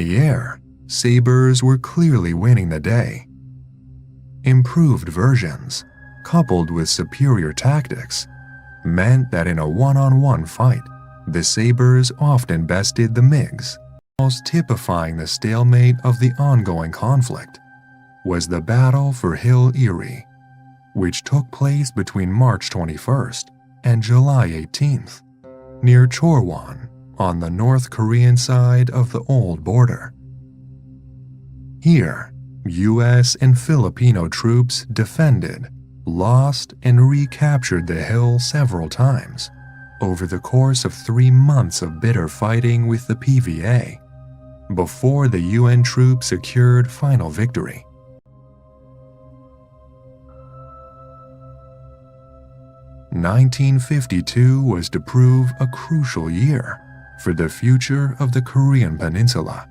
In the air, Sabres were clearly winning the day. Improved versions, coupled with superior tactics, meant that in a one-on-one fight, the Sabres often bested the MiGs. Most typifying the stalemate of the ongoing conflict was the battle for Hill Erie, which took place between March 21st and July 18th, near Chorwan on the North Korean side of the old border. Here, U.S. and Filipino troops defended, lost, and recaptured the hill several times over the course of 3 months of bitter fighting with the PVA, before the UN troops secured final victory. (1952) was to prove a crucial year for the future of the Korean Peninsula.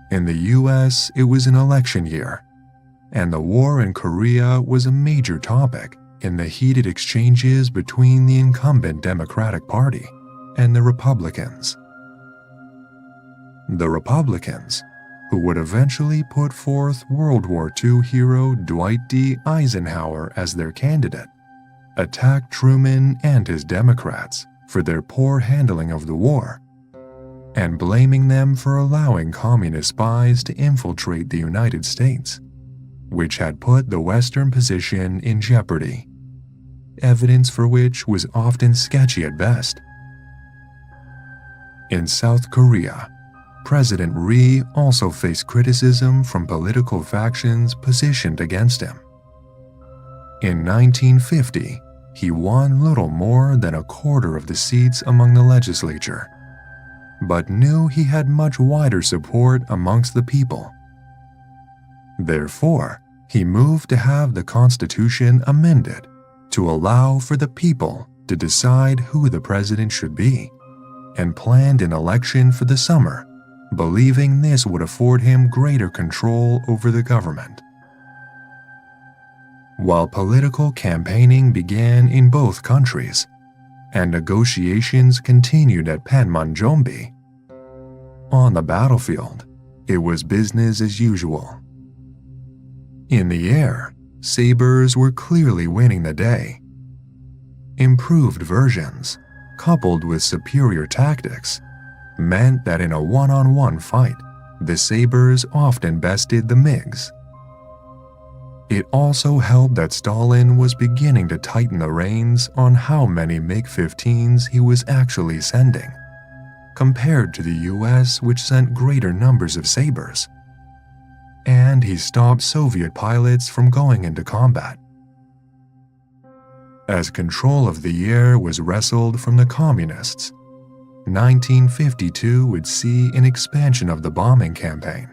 In the US, it was an election year, and the war in Korea was a major topic in the heated exchanges between the incumbent Democratic Party and the Republicans. The Republicans, who would eventually put forth World War II hero Dwight D. Eisenhower as their candidate, attacked Truman and his Democrats for their poor handling of the war, and blaming them for allowing communist spies to infiltrate the United States, which had put the Western position in jeopardy, evidence for which was often sketchy at best. In South Korea, President Ri also faced criticism from political factions positioned against him. In 1950, he won little more than a quarter of the seats among the legislature, but knew he had much wider support amongst the people. Therefore, he moved to have the constitution amended to allow for the people to decide who the president should be, and planned an election for the summer, believing this would afford him greater control over the government. While political campaigning began in both countries, and negotiations continued at Panmunjombe, on the battlefield, it was business as usual. In the air, Sabres were clearly winning the day. Improved versions, coupled with superior tactics, meant that in a one-on-one fight, the Sabres often bested the MiGs. It also helped that Stalin was beginning to tighten the reins on how many MiG-15s he was actually sending, compared to the US, which sent greater numbers of Sabres. And he stopped Soviet pilots from going into combat. As control of the air was wrestled from the Communists, 1952 would see an expansion of the bombing campaign.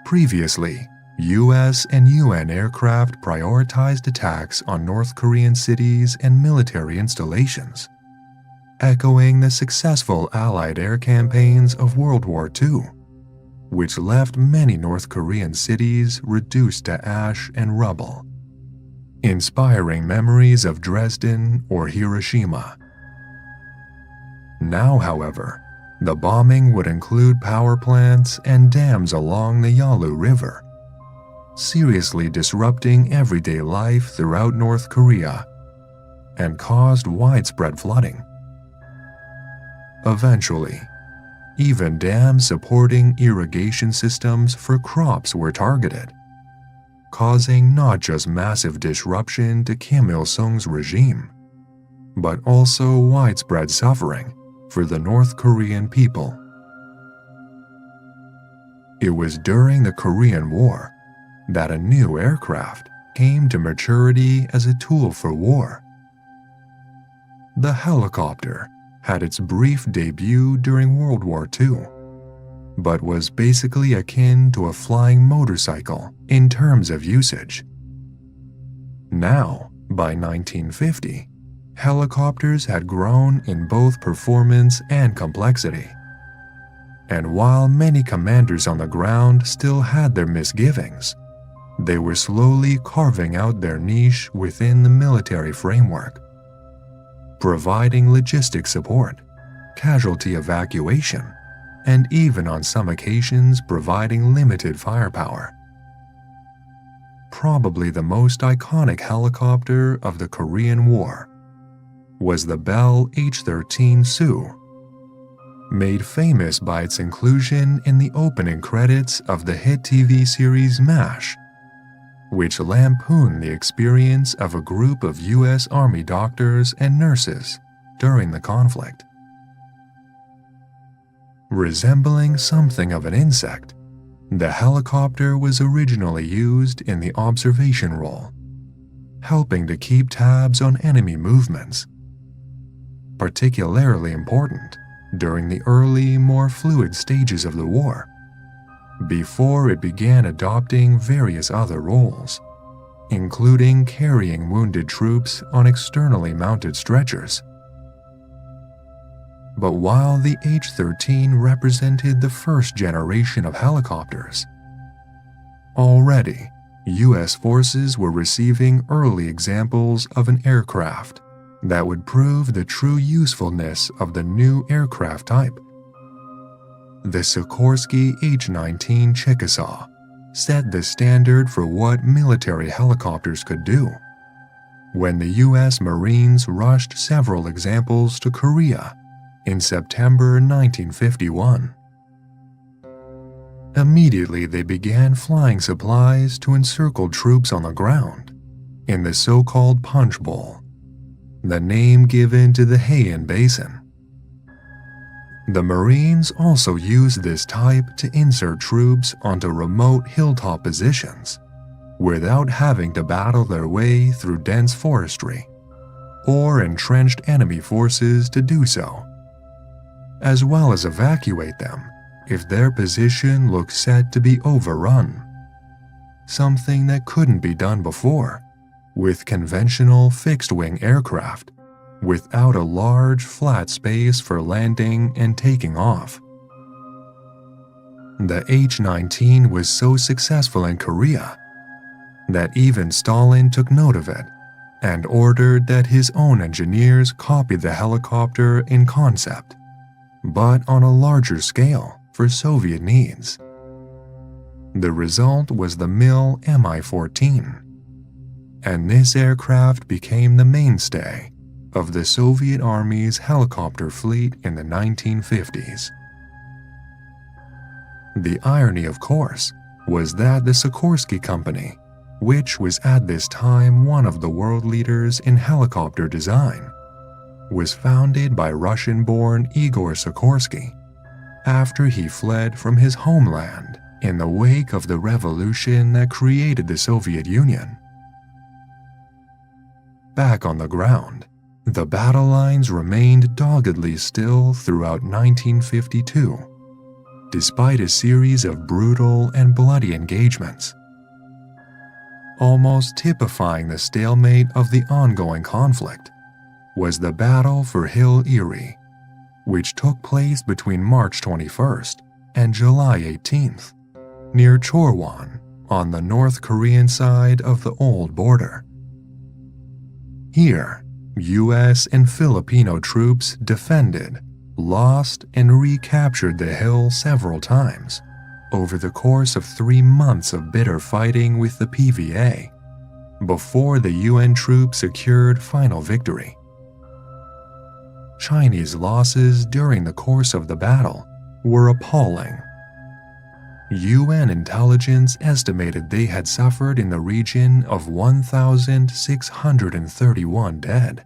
Previously, US and UN aircraft prioritized attacks on North Korean cities and military installations, echoing the successful Allied air campaigns of World War II, which left many North Korean cities reduced to ash and rubble, inspiring memories of Dresden or Hiroshima. Now, however, the bombing would include power plants and dams along the Yalu River, seriously disrupting everyday life throughout North Korea, and caused widespread flooding. Eventually, even dams supporting irrigation systems for crops were targeted, causing not just massive disruption to Kim Il-sung's regime, but also widespread suffering for the North Korean people. It was during the Korean War that a new aircraft came to maturity as a tool for war. The helicopter had its brief debut during World War II, but was basically akin to a flying motorcycle in terms of usage. Now, by 1950, helicopters had grown in both performance and complexity. And while many commanders on the ground still had their misgivings, they were slowly carving out their niche within the military framework, providing logistic support, casualty evacuation, and even on some occasions providing limited firepower. Probably the most iconic helicopter of the Korean War was the Bell H-13 Sioux, made famous by its inclusion in the opening credits of the hit TV series MASH, which lampooned the experience of a group of U.S. Army doctors and nurses during the conflict. Resembling something of an insect, the helicopter was originally used in the observation role, helping to keep tabs on enemy movements. Particularly important during the early, more fluid stages of the war, before it began adopting various other roles, including carrying wounded troops on externally mounted stretchers. But while the H-13 represented the first generation of helicopters, already U.S. forces were receiving early examples of an aircraft that would prove the true usefulness of the new aircraft type. The Sikorsky H-19 Chickasaw set the standard for what military helicopters could do. When the U.S. Marines rushed several examples to Korea in September 1951, immediately they began flying supplies to encircle troops on the ground in the so-called Punch Bowl, the name given to the Heian Basin. The Marines also used this type to insert troops onto remote hilltop positions without having to battle their way through dense forestry or entrenched enemy forces to do so, as well as evacuate them if their position looked set to be overrun, something that couldn't be done before with conventional fixed-wing aircraft without a large flat space for landing and taking off. The H-19 was so successful in Korea that even Stalin took note of it and ordered that his own engineers copy the helicopter in concept, but on a larger scale for Soviet needs. The result was the MiL Mi-14, and this aircraft became the mainstay of the Soviet Army's helicopter fleet in the 1950s. The irony, of course, was that the Sikorsky Company, which was at this time one of the world leaders in helicopter design, was founded by Russian-born Igor Sikorsky after he fled from his homeland in the wake of the revolution that created the Soviet Union. Back on the ground, the battle lines remained doggedly still throughout 1952, despite a series of brutal and bloody engagements. Almost typifying the stalemate of the ongoing conflict was the battle for Hill Erie, which took place between March 21st and July 18th, near Chorwon on the North Korean side of the old border. Here, U.S. and Filipino troops defended, lost, and recaptured the hill several times over the course of 3 months of bitter fighting with the PVA, before the UN troops secured final victory. Chinese losses during the course of the battle were appalling. UN intelligence estimated they had suffered in the region of 1,631 dead,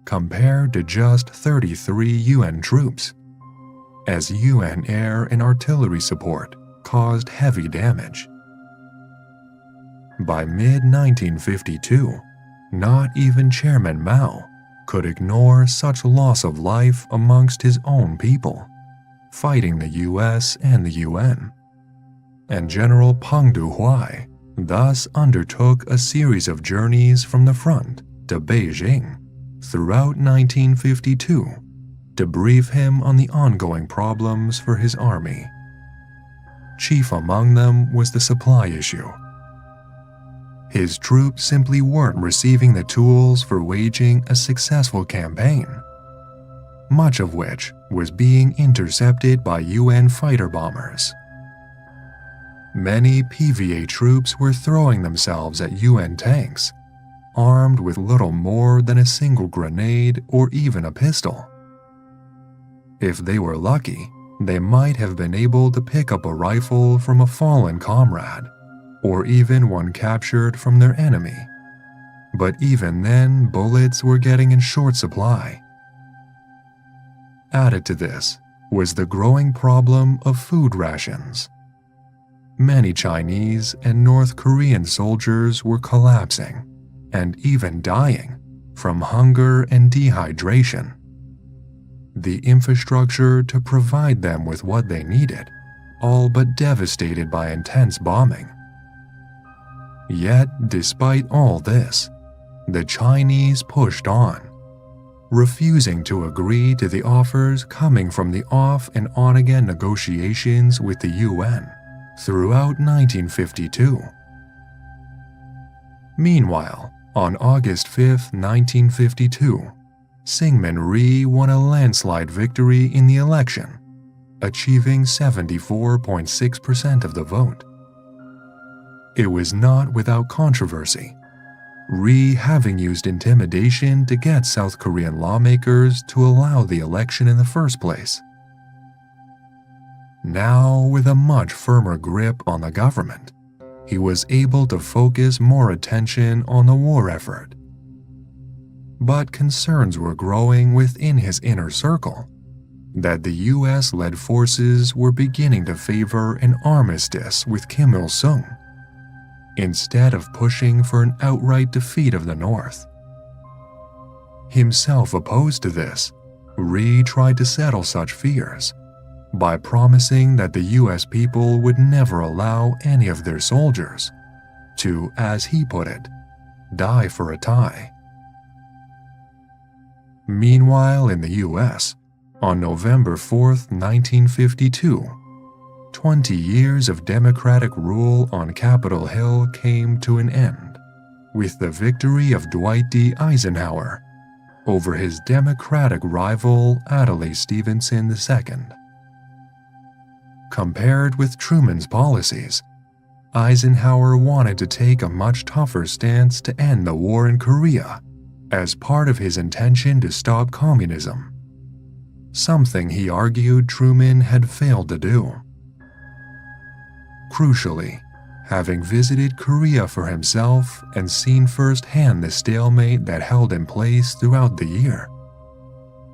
compared to just 33 UN troops, as UN air and artillery support caused heavy damage. By mid-1952, not even Chairman Mao could ignore such loss of life amongst his own people, fighting the US and the UN, and General Peng Dehuai thus undertook a series of journeys from the front to Beijing throughout 1952 to brief him on the ongoing problems for his army. Chief among them was the supply issue. His troops simply weren't receiving the tools for waging a successful campaign. much of which was being intercepted by UN fighter bombers. Many PVA troops were throwing themselves at UN tanks, armed with little more than a single grenade or even a pistol. If they were lucky, they might have been able to pick up a rifle from a fallen comrade, or even one captured from their enemy. But even then, bullets were getting in short supply. Added to this was the growing problem of food rations. Many Chinese and North Korean soldiers were collapsing and even dying from hunger and dehydration. The infrastructure to provide them with what they needed, all but devastated by intense bombing. Yet, despite all this, the Chinese pushed on, refusing to agree to the offers coming from the off and on-again negotiations with the UN throughout 1952. Meanwhile, on August 5, 1952, Syngman Rhee won a landslide victory in the election, achieving 74.6% of the vote. It was not without controversy, Rhee having used intimidation to get South Korean lawmakers to allow the election in the first place. Now, with a much firmer grip on the government, he was able to focus more attention on the war effort. But concerns were growing within his inner circle that the US-led forces were beginning to favor an armistice with Kim Il-sung, instead of pushing for an outright defeat of the North. Himself opposed to this, Rhee tried to settle such fears by promising that the US people would never allow any of their soldiers to, as he put it, die for a tie. Meanwhile, in the US, on November 4, 1952, 20 years of Democratic rule on Capitol Hill came to an end with the victory of Dwight D. Eisenhower over his Democratic rival Adlai Stevenson II. Compared with Truman's policies, Eisenhower wanted to take a much tougher stance to end the war in Korea as part of his intention to stop communism, something he argued Truman had failed to do. Crucially, having visited Korea for himself and seen firsthand the stalemate that held in place throughout the year,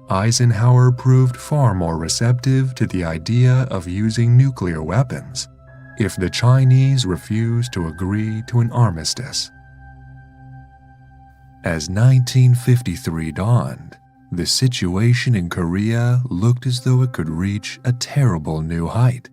Eisenhower proved far more receptive to the idea of using nuclear weapons if the Chinese refused to agree to an armistice. As 1953 dawned, the situation in Korea looked as though it could reach a terrible new height.